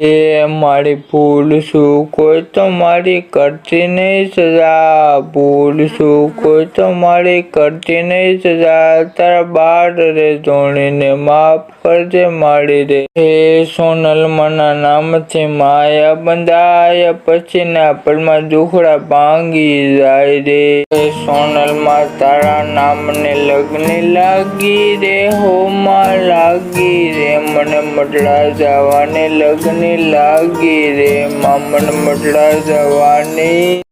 એ મારી ભૂલ શું કોઈ તો મારી કરતી નહીં સજા, ભૂલ શું કોઈ તો મારી કરતી નહીં સજા, તારા બાર રે ધોણીને માફ કરજે માડી રે. હે સોનલમાના નામથી માયા બંધાય, પછીના પળમાં દુખડા ભાંગી જાય રે. હે સોનલમાં તારા નામને લગ્ન લાગી રે, હોમાં લાગી રે, મને મટડા જવાને લગ્ન લાગી રે, મામન મટડા જવાની.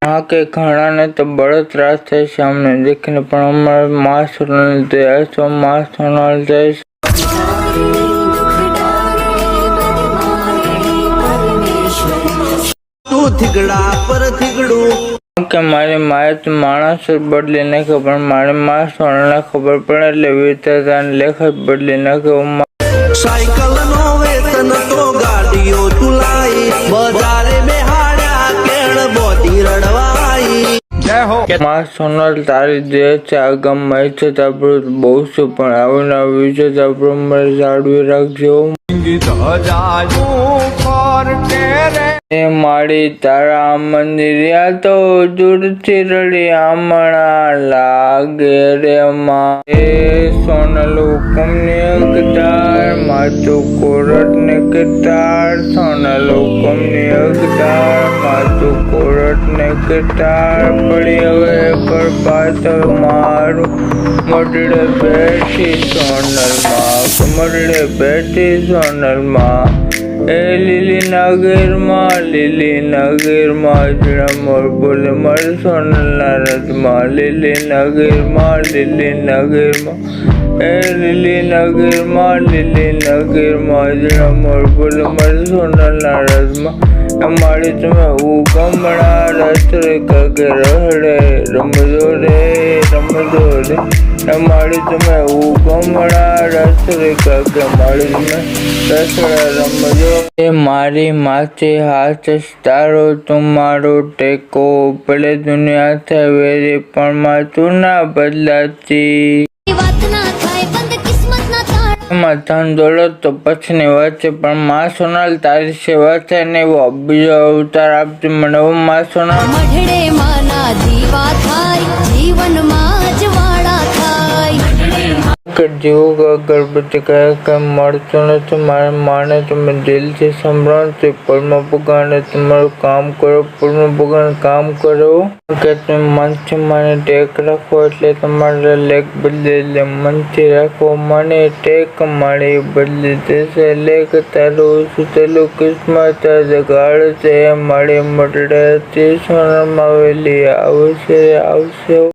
हाँ के घड़ा ने तो बड़ा त्रास थे सामने देखने पर हमारे माँ सोनल दया तो माँ सोनल दया तू थिगड़ा पर थिगड़ू के मारी माए तो मानस बदली ने खबर मारी माँ सोनल ने खबर पड़े ले वीरता लेखक बदली ने के साइकिल नो वेतन तो गाड़ियों चुलाई बाजारे में माँ सोनल तारी दे आगम मैं बहुत से पण आवना विचे मरे जाड़वी रखजो. माड़ी तारा मंदिरिया तो दूरथी रड़ी आमणा लागे रे माँ. सोनल हुकुम ने अगदार माचो कोरट ने कटार, सोनल हुकुम ने अगदार माचो कोरट ने कटार, पड़ी हवे पर पाथर मारू मडड़े बैठी सोनल माँ, मडड़े बैठी सोनल माँ. ए લીલી નગરમાં જણા મોર બોલે મારે સોનલના રથમાં, લીલી નગરમાં એ લીલી નગરમાં જણા મોર બોલે મારે સોનલના રથમાં. અમારી તમે ઉગમણા રથ રે કગે રહડે રમજો રે અમારી તમે ઉગમણા રથ રે કગે મારી તમે રસડા રમજો. એ મારી માથે હાથ તારો તમારો ટેકો, ભલે દુનિયા થાય વેરી પણ માં તું ના બદલાતી. ધન દોલત તો પછીની વાત છે પણ માં સોનલ તારી સેવા થાય ને એવો બીજો અવતાર આપતી મને માં સોનલ. જેવું અગરબત્તી કહે મળતું નથી મારે માને તમે દિલથી સંભળાવો તે પળમાં ભગવાને તમારું કામ કરો, પળમાં ભગવાન કામ કરો કે તમે મનથી મને ટેક રાખો એટલે તમારા લેખ બદલી લે, મનથી રાખો મને ટેક મારી બદલી દેશે લેખ તારું સુતેલું કિસ્મત જગાડ છે મારી મટડેથી સોનામાં વેલી આવશે.